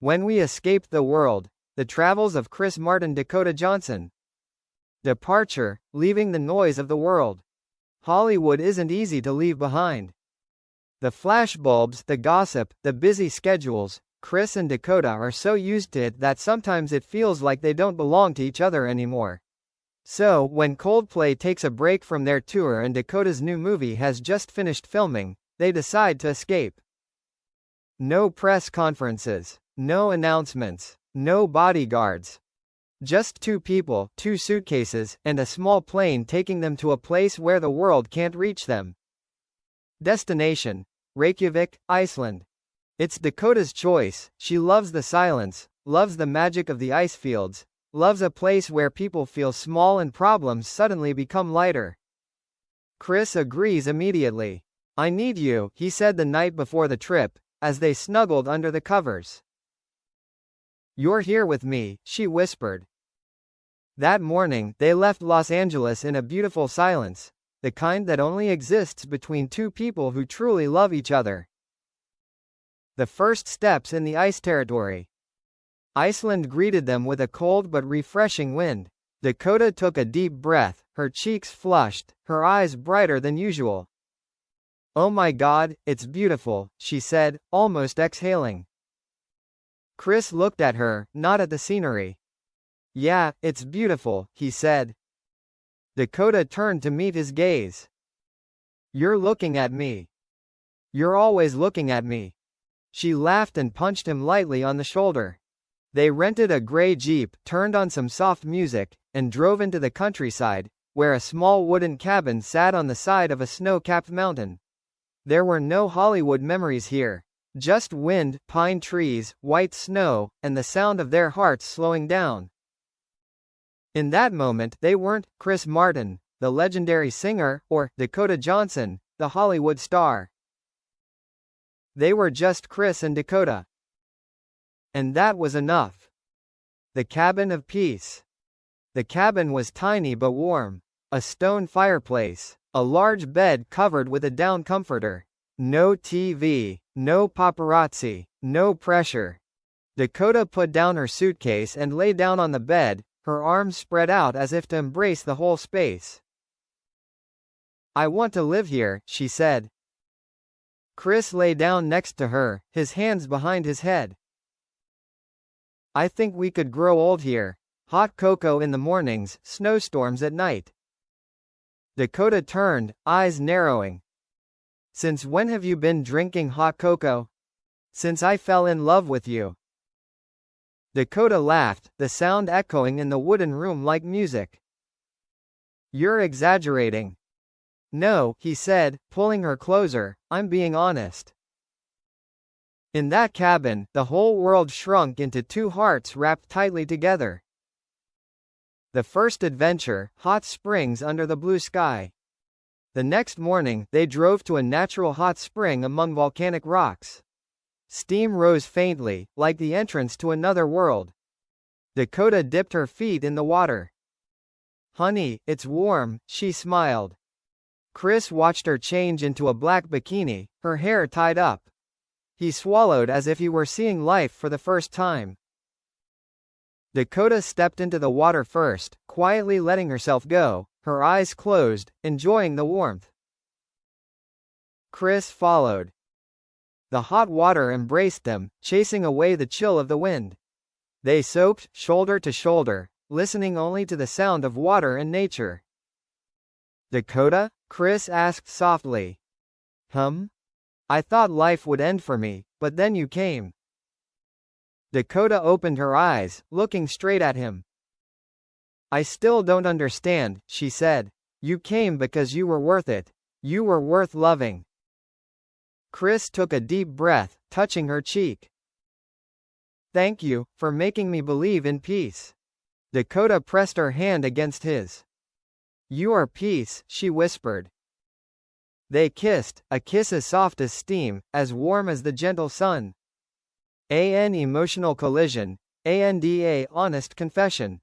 When We Escaped the World, The Travels of Chris Martin Dakota Johnson. Departure, leaving the noise of the world. Hollywood isn't easy to leave behind. The flashbulbs, the gossip, the busy schedules, Chris and Dakota are so used to it that sometimes it feels like they don't belong to each other anymore. So, when Coldplay takes a break from their tour and Dakota's new movie has just finished filming, they decide to escape. No press conferences, no announcements, no bodyguards. Just two people, two suitcases, and a small plane taking them to a place where the world can't reach them. Destination: Reykjavík, Iceland. It's Dakota's choice. She loves the silence, loves the magic of the ice fields, loves a place where people feel small and problems suddenly become lighter. Chris agrees immediately. "I need you," he said the night before the trip, as they snuggled under the covers. "You're here with me," she whispered. That morning, they left Los Angeles in a beautiful silence, the kind that only exists between two people who truly love each other. The first steps in the ice territory. Iceland greeted them with a cold but refreshing wind. Dakota took a deep breath, her cheeks flushed, her eyes brighter than usual. "Oh my God, it's beautiful," she said, almost exhaling. Chris looked at her, not at the scenery. "Yeah, it's beautiful," he said. Dakota turned to meet his gaze. "You're looking at me. You're always looking at me." She laughed and punched him lightly on the shoulder. They rented a gray Jeep, turned on some soft music, and drove into the countryside, where a small wooden cabin sat on the side of a snow-capped mountain. There were no Hollywood memories here. Just wind, pine trees, white snow, and the sound of their hearts slowing down. In that moment, they weren't Chris Martin, the legendary singer, or Dakota Johnson, the Hollywood star. They were just Chris and Dakota. And that was enough. The cabin of peace. The cabin was tiny but warm. A stone fireplace, a large bed covered with a down comforter. No TV, no paparazzi, no pressure. Dakota put down her suitcase and lay down on the bed, her arms spread out as if to embrace the whole space. "I want to live here," she said. Chris lay down next to her, his hands behind his head. "I think we could grow old here. Hot cocoa in the mornings, snowstorms at night." Dakota turned, eyes narrowing. "Since when have you been drinking hot cocoa?" "Since I fell in love with you." Dakota laughed, the sound echoing in the wooden room like music. "You're exaggerating." "No," he said, pulling her closer, "I'm being honest." In that cabin, the whole world shrunk into two hearts wrapped tightly together. The first adventure, hot springs under the blue sky. The next morning, they drove to a natural hot spring among volcanic rocks. Steam rose faintly, like the entrance to another world. Dakota dipped her feet in the water. "Honey, it's warm," she smiled. Chris watched her change into a black bikini, her hair tied up. He swallowed as if he were seeing life for the first time. Dakota stepped into the water first, quietly letting herself go, her eyes closed, enjoying the warmth. Chris followed. The hot water embraced them, chasing away the chill of the wind. They soaked, shoulder to shoulder, listening only to the sound of water and nature. "Dakota?" Chris asked softly. I thought life would end for me, but then you came." Dakota opened her eyes, looking straight at him. "I still don't understand," she said. "You came because you were worth it. You were worth loving." Chris took a deep breath, touching her cheek. "Thank you, for making me believe in peace." Dakota pressed her hand against his. "You are peace," she whispered. They kissed, a kiss as soft as steam, as warm as the gentle sun. An emotional collision, and honest confession.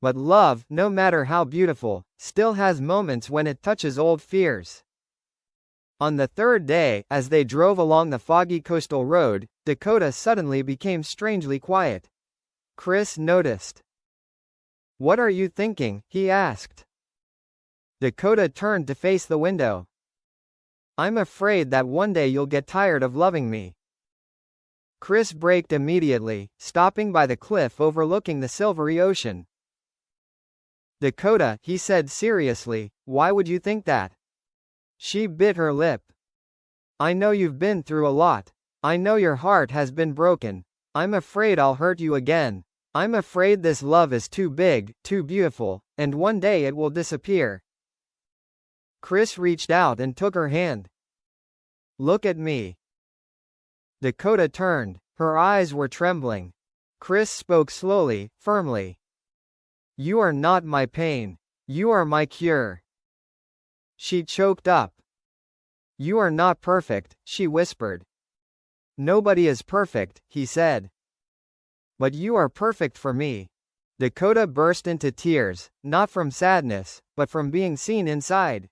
But love, no matter how beautiful, still has moments when it touches old fears. On the third day, as they drove along the foggy coastal road, Dakota suddenly became strangely quiet. Chris noticed. "What are you thinking?" he asked. Dakota turned to face the window. "I'm afraid that one day you'll get tired of loving me." Chris braked immediately, stopping by the cliff overlooking the silvery ocean. "Dakota," he said seriously, "why would you think that?" She bit her lip. "I know you've been through a lot. I know your heart has been broken. I'm afraid I'll hurt you again. I'm afraid this love is too big, too beautiful, and one day it will disappear." Chris reached out and took her hand. "Look at me." Dakota turned. Her eyes were trembling. Chris spoke slowly, firmly. "You are not my pain. You are my cure." She choked up. "You are not perfect," she whispered. "Nobody is perfect," he said. "But you are perfect for me." Dakota burst into tears, not from sadness, but from being seen inside.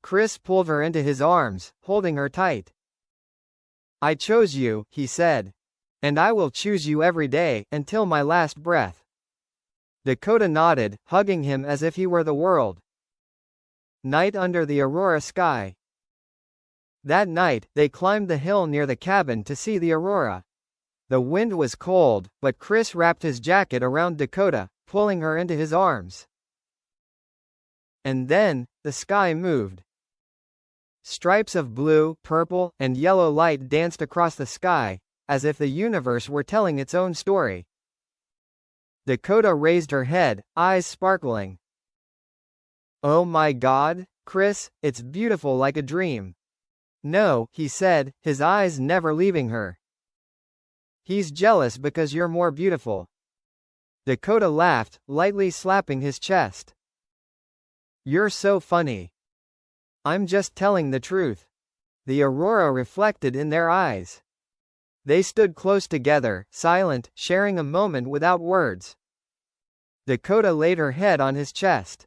Chris pulled her into his arms, holding her tight. "I chose you," he said. "And I will choose you every day, until my last breath." Dakota nodded, hugging him as if he were the world. Night under the aurora sky. That night, they climbed the hill near the cabin to see the aurora. The wind was cold, but Chris wrapped his jacket around Dakota, pulling her into his arms. And then, the sky moved. Stripes of blue, purple, and yellow light danced across the sky, as if the universe were telling its own story. Dakota raised her head, eyes sparkling. "Oh my God, Chris, it's beautiful like a dream." "No," he said, his eyes never leaving her. "He's jealous because you're more beautiful." Dakota laughed, lightly slapping his chest. "You're so funny." "I'm just telling the truth." The aurora reflected in their eyes. They stood close together, silent, sharing a moment without words. Dakota laid her head on his chest.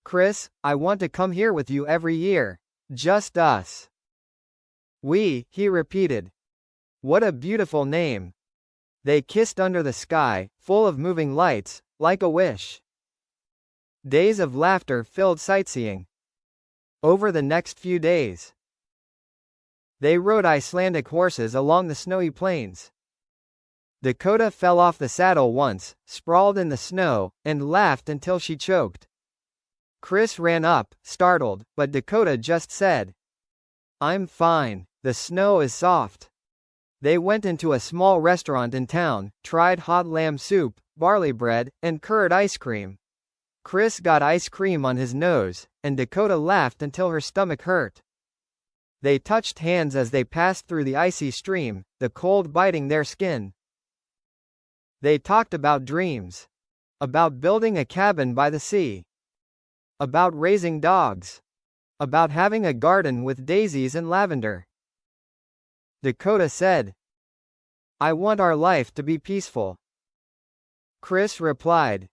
"Chris, I want to come here with you every year. Just us." "We," he repeated. "What a beautiful name." They kissed under the sky, full of moving lights, like a wish. Days of laughter filled sightseeing. Over the next few days, they rode Icelandic horses along the snowy plains. Dakota fell off the saddle once, sprawled in the snow, and laughed until she choked. Chris ran up, startled, but Dakota just said, "I'm fine, the snow is soft." They went into a small restaurant in town, tried hot lamb soup, barley bread, and curd ice cream. Chris got ice cream on his nose, and Dakota laughed until her stomach hurt. They touched hands as they passed through the icy stream, the cold biting their skin. They talked about dreams. About building a cabin by the sea. About raising dogs. About having a garden with daisies and lavender. Dakota said, "I want our life to be peaceful." Chris replied,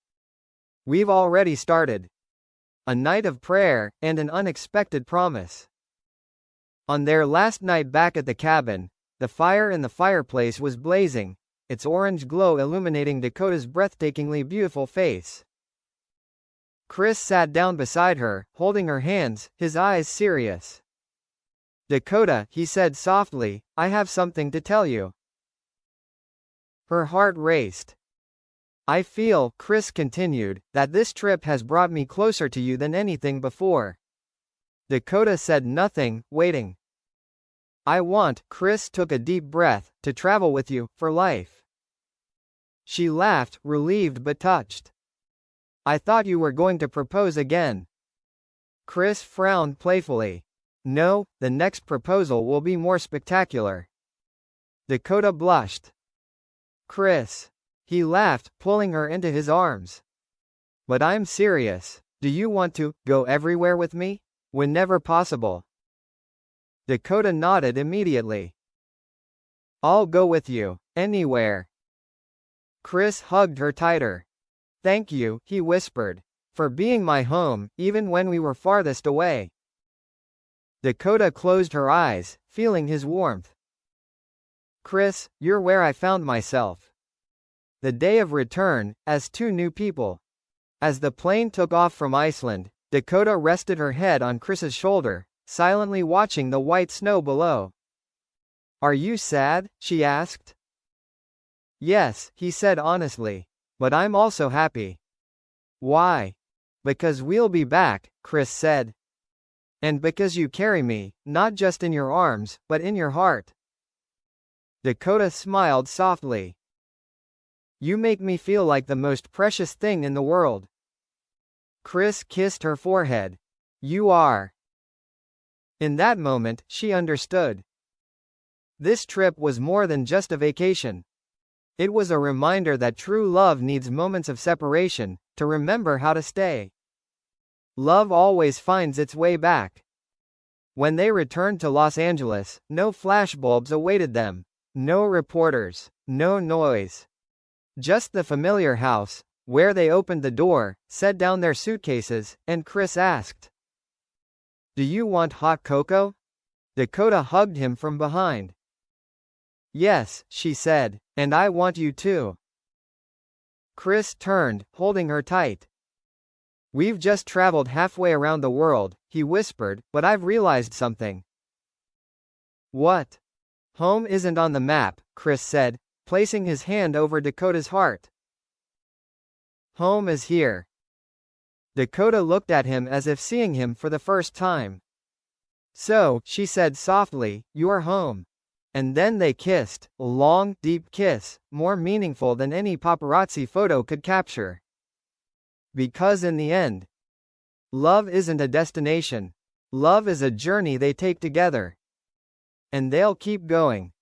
"We've already started." A night of prayer, and an unexpected promise. On their last night back at the cabin, the fire in the fireplace was blazing, its orange glow illuminating Dakota's breathtakingly beautiful face. Chris sat down beside her, holding her hands, his eyes serious. "Dakota," he said softly, "I have something to tell you." Her heart raced. "I feel," Chris continued, "that this trip has brought me closer to you than anything before." Dakota said nothing, waiting. "I want," Chris took a deep breath, "to travel with you, for life." She laughed, relieved but touched. "I thought you were going to propose again." Chris frowned playfully. "No, the next proposal will be more spectacular." Dakota blushed. "Chris." He laughed, pulling her into his arms. "But I'm serious. Do you want to go everywhere with me? Whenever possible." Dakota nodded immediately. "I'll go with you, anywhere." Chris hugged her tighter. "Thank you," he whispered, "for being my home, even when we were farthest away." Dakota closed her eyes, feeling his warmth. Chris, you're where I found myself. The day of return, as two new people. As the plane took off from Iceland, Dakota rested her head on Chris's shoulder, silently watching the white snow below. Are you sad? She asked. Yes, he said honestly. But I'm also happy. Why? Because we'll be back, Chris said. And because you carry me, not just in your arms, but in your heart. Dakota smiled softly. You make me feel like the most precious thing in the world. Chris kissed her forehead. You are. In that moment, she understood. This trip was more than just a vacation. It was a reminder that true love needs moments of separation, to remember how to stay. Love always finds its way back. When they returned to Los Angeles, no flashbulbs awaited them. No reporters. No noise. Just the familiar house, where they opened the door, set down their suitcases, and Chris asked, Do you want hot cocoa? Dakota hugged him from behind. Yes, she said, and I want you too. Chris turned, holding her tight. We've just traveled halfway around the world, he whispered, but I've realized something. What? Home isn't on the map, Chris said, placing his hand over Dakota's heart. Home is here. Dakota looked at him as if seeing him for the first time. So, she said softly, you're home. And then they kissed, a long, deep kiss, more meaningful than any paparazzi photo could capture. Because in the end, love isn't a destination. Love is a journey they take together. And they'll keep going.